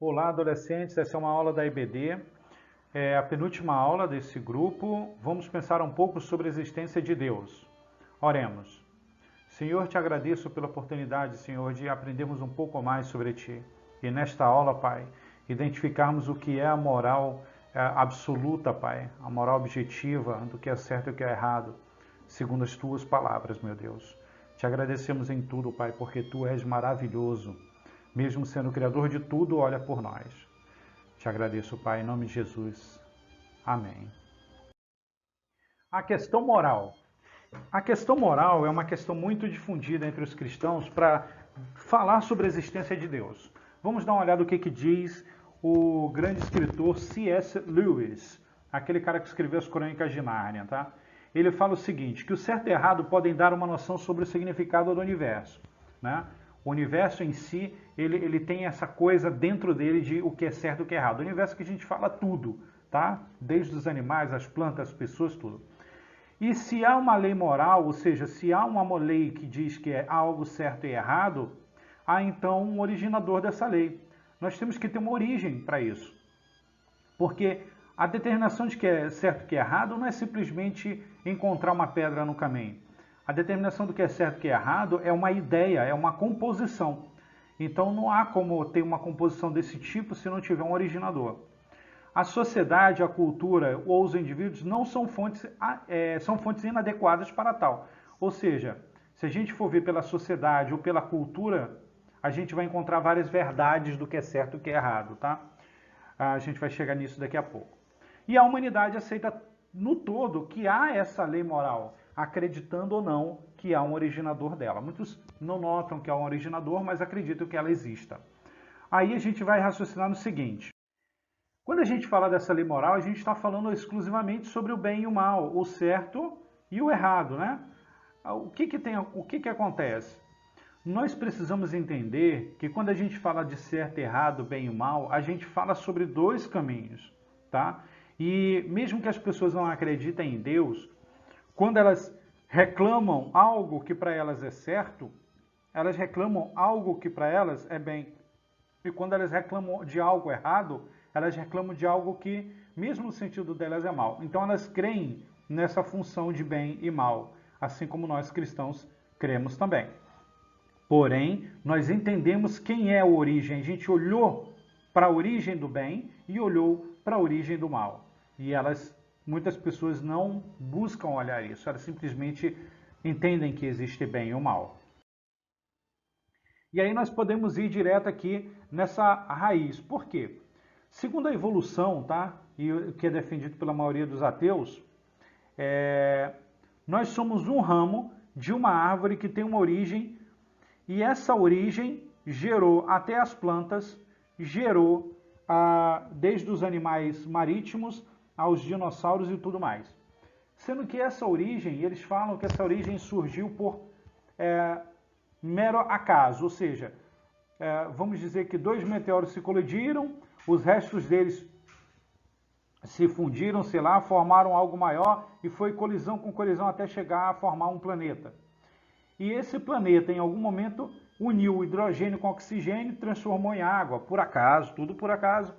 Olá, adolescentes. Essa é uma aula da IBD, é a penúltima aula desse grupo. Vamos pensar um pouco sobre a existência de Deus. Oremos. Senhor, te agradeço pela oportunidade, Senhor, de aprendermos um pouco mais sobre Ti. E nesta aula, Pai, identificarmos o que é a moral absoluta, Pai, a moral objetiva do que é certo e o que é errado, segundo as Tuas palavras, meu Deus. Te agradecemos em tudo, Pai, porque Tu és maravilhoso. Mesmo sendo o Criador de tudo, olha por nós. Te agradeço, Pai, em nome de Jesus. Amém. A questão moral. A questão moral é uma questão muito difundida entre os cristãos para falar sobre a existência de Deus. Vamos dar uma olhada no que diz o grande escritor C.S. Lewis, aquele cara que escreveu as Crônicas de Nárnia, tá? Ele fala o seguinte, que o certo e errado podem dar uma noção sobre o significado do universo, né? O universo em si, ele tem essa coisa dentro dele de o que é certo e o que é errado. O universo que a gente fala tudo, tá? Desde os animais, as plantas, as pessoas, tudo. E se há uma lei moral, ou seja, se há uma lei que diz que é algo certo e errado, há então um originador dessa lei. Nós temos que ter uma origem para isso. Porque a determinação de que é certo e que é errado não é simplesmente encontrar uma pedra no caminho. A determinação do que é certo e que é errado é uma ideia, é uma composição. Então não há como ter uma composição desse tipo se não tiver um originador. A sociedade, a cultura ou os indivíduos não são fontes inadequadas para tal. Ou seja, se a gente for ver pela sociedade ou pela cultura, a gente vai encontrar várias verdades do que é certo e o que é errado, tá? A gente vai chegar nisso daqui a pouco. E a humanidade aceita no todo que há essa lei moral, acreditando ou não que há um originador dela. Muitos não notam que há um originador, mas acreditam que ela exista. Aí a gente vai raciocinar no seguinte. Quando a gente fala dessa lei moral, a gente está falando exclusivamente sobre o bem e o mal, o certo e o errado, né? O que acontece? Nós precisamos entender que quando a gente fala de certo, errado, bem e mal, a gente fala sobre dois caminhos, tá? E mesmo que as pessoas não acreditem em Deus, quando elas reclamam algo que para elas é certo, elas reclamam algo que para elas é bem. E quando elas reclamam de algo errado, elas reclamam de algo que, mesmo no sentido delas, é mal. Então elas creem nessa função de bem e mal, assim como nós cristãos cremos também. Porém, nós entendemos quem é a origem. A gente olhou para a origem do bem e olhou para a origem do mal. E muitas pessoas não buscam olhar isso, elas simplesmente entendem que existe bem e o mal. E aí nós podemos ir direto aqui nessa raiz. Por quê? Segundo a evolução, tá? E o que é defendido pela maioria dos ateus, nós somos um ramo de uma árvore que tem uma origem, e essa origem gerou até as plantas, gerou desde os animais marítimos aos dinossauros e tudo mais. Sendo que essa origem, eles falam que essa origem surgiu por mero acaso, ou seja, vamos dizer que dois meteoros se colidiram, os restos deles se fundiram, sei lá, formaram algo maior e foi colisão com colisão até chegar a formar um planeta. E esse planeta, em algum momento, uniu o hidrogênio com o oxigênio e transformou em água, por acaso, tudo por acaso.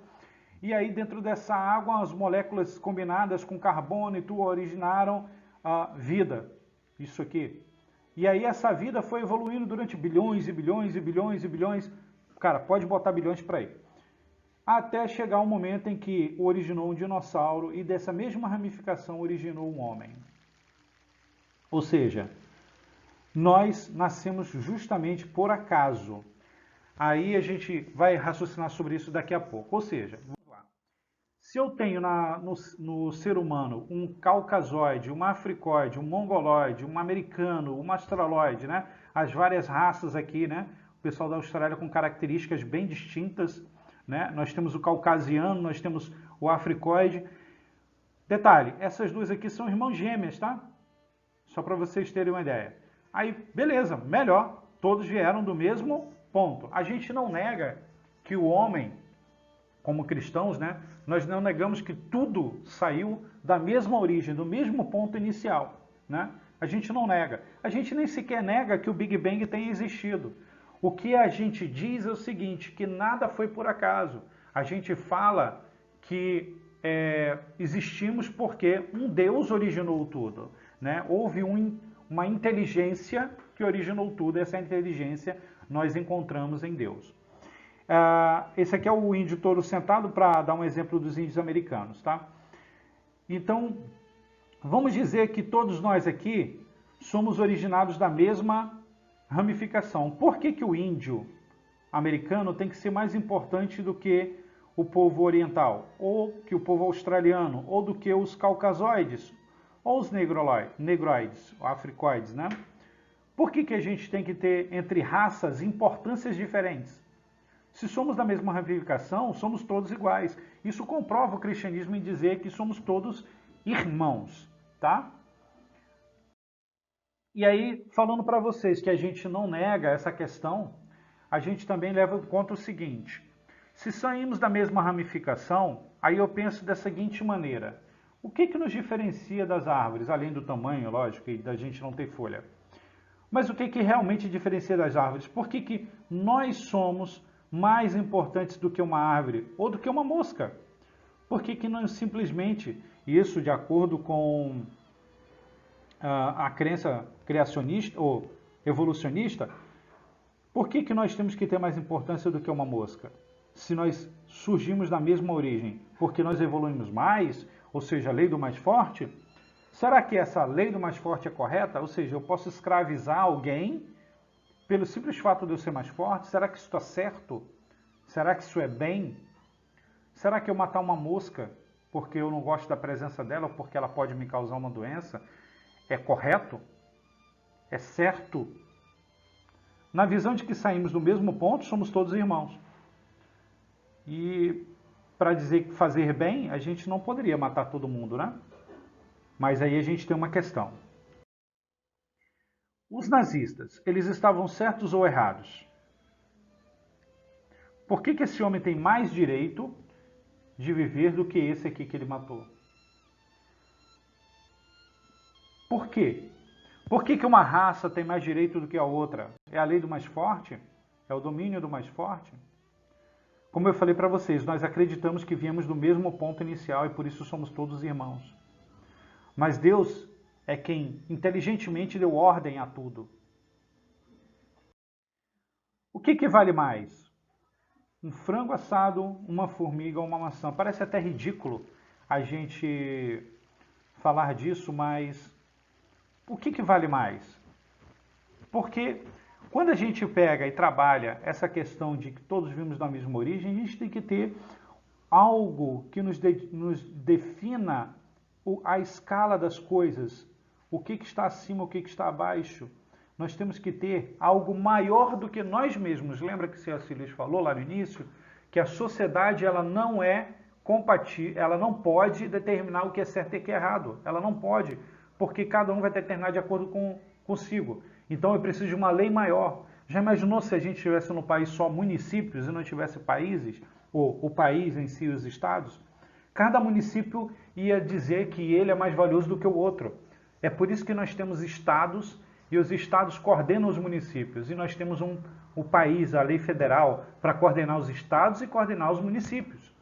E aí, dentro dessa água, as moléculas combinadas com carbono e tudo originaram a vida, isso aqui. E aí essa vida foi evoluindo durante bilhões e bilhões e bilhões e bilhões, cara, pode botar bilhões para aí. Até chegar um momento em que originou um dinossauro e dessa mesma ramificação originou um homem. Ou seja, nós nascemos justamente por acaso. Aí a gente vai raciocinar sobre isso daqui a pouco. Ou seja, vamos lá. Se eu tenho no ser humano um caucasoide, um africoide, um mongoloide, um americano, um australoide, né? As várias raças aqui, né? O pessoal da Austrália com características bem distintas, né? Nós temos o caucasiano, nós temos o africoide. Detalhe, essas duas aqui são irmãos gêmeas, tá? Só para vocês terem uma ideia. Aí, beleza, melhor, todos vieram do mesmo ponto. A gente não nega que o homem, como cristãos, né, nós não negamos que tudo saiu da mesma origem, do mesmo ponto inicial, né? A gente não nega. A gente nem sequer nega que o Big Bang tenha existido. O que a gente diz é o seguinte, que nada foi por acaso. A gente fala que existimos porque um Deus originou tudo, né? Houve uma inteligência que originou tudo, essa inteligência nós encontramos em Deus. Esse aqui é o índio touro sentado, para dar um exemplo dos índios americanos, tá? Então, vamos dizer que todos nós aqui somos originados da mesma ramificação. Por que que o índio americano tem que ser mais importante do que o povo oriental, ou que o povo australiano, ou do que os caucasoides, ou os negroides, africoides, né? Por que que a gente tem que ter, entre raças, importâncias diferentes? Se somos da mesma ramificação, somos todos iguais. Isso comprova o cristianismo em dizer que somos todos irmãos, tá? E aí, falando para vocês que a gente não nega essa questão, a gente também leva em conta o seguinte: se saímos da mesma ramificação, aí eu penso da seguinte maneira: o que que nos diferencia das árvores, além do tamanho, lógico, e da gente não ter folha? Mas o que que realmente diferencia das árvores? Por que que nós somos mais importantes do que uma árvore ou do que uma mosca? Por que que não simplesmente, isso de acordo com a crença criacionista ou evolucionista, por que que nós temos que ter mais importância do que uma mosca? Se nós surgimos da mesma origem, porque nós evoluímos mais, ou seja, a lei do mais forte, será que essa lei do mais forte é correta? Ou seja, eu posso escravizar alguém pelo simples fato de eu ser mais forte? Será que isso está certo? Será que isso é bem? Será que eu matar uma mosca porque eu não gosto da presença dela ou porque ela pode me causar uma doença é correto? É certo? Na visão de que saímos do mesmo ponto, somos todos irmãos. E para dizer que fazer bem, a gente não poderia matar todo mundo, né? Mas aí a gente tem uma questão. Os nazistas, eles estavam certos ou errados? Por que que esse homem tem mais direito de viver do que esse aqui que ele matou? Por quê? Por que que uma raça tem mais direito do que a outra? É a lei do mais forte? É o domínio do mais forte? Como eu falei para vocês, nós acreditamos que viemos do mesmo ponto inicial e por isso somos todos irmãos. Mas Deus é quem inteligentemente deu ordem a tudo. O que que vale mais? Um frango assado, uma formiga ou uma maçã? Parece até ridículo a gente falar disso, mas o que que vale mais? Porque quando a gente pega e trabalha essa questão de que todos vimos da mesma origem, a gente tem que ter algo que nos defina a escala das coisas, o que que está acima, o que que está abaixo. Nós temos que ter algo maior do que nós mesmos. Lembra que o C.S. Lewis falou lá no início que a sociedade ela não é compatível, ela não pode determinar o que é certo e o que é errado. Ela não pode, porque cada um vai determinar de acordo consigo. Então eu preciso de uma lei maior. Já imaginou se a gente tivesse no país só municípios e não tivesse países, ou o país em si, os estados? Cada município ia dizer que ele é mais valioso do que o outro. É por isso que nós temos estados e os estados coordenam os municípios. E nós temos o país, a lei federal, para coordenar os estados e coordenar os municípios.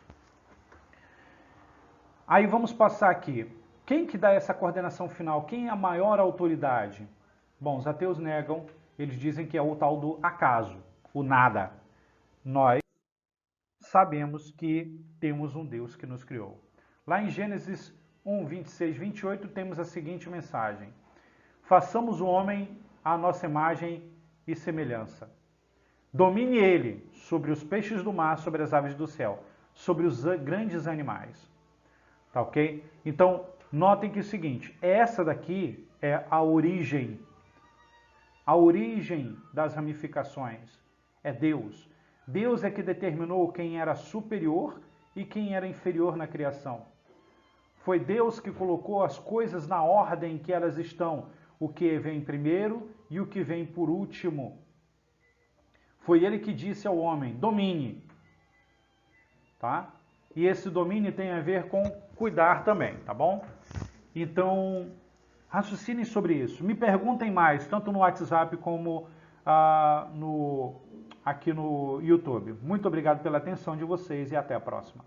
Aí vamos passar aqui. Quem que dá essa coordenação final? Quem é a maior autoridade? Bom, os ateus negam, eles dizem que é o tal do acaso, o nada. Nós sabemos que temos um Deus que nos criou. Lá em Gênesis 1, 26, 28, temos a seguinte mensagem: façamos o homem à nossa imagem e semelhança. Domine ele sobre os peixes do mar, sobre as aves do céu, sobre os grandes animais. Tá ok? Então, notem que é o seguinte, essa daqui é a origem das ramificações. É Deus. Deus é que determinou quem era superior e quem era inferior na criação. Foi Deus que colocou as coisas na ordem que elas estão, o que vem primeiro e o que vem por último. Foi Ele que disse ao homem, domine. Tá? E esse domínio tem a ver com cuidar também, tá bom? Então, raciocinem sobre isso. Me perguntem mais, tanto no WhatsApp como aqui no YouTube. Muito obrigado pela atenção de vocês e até a próxima.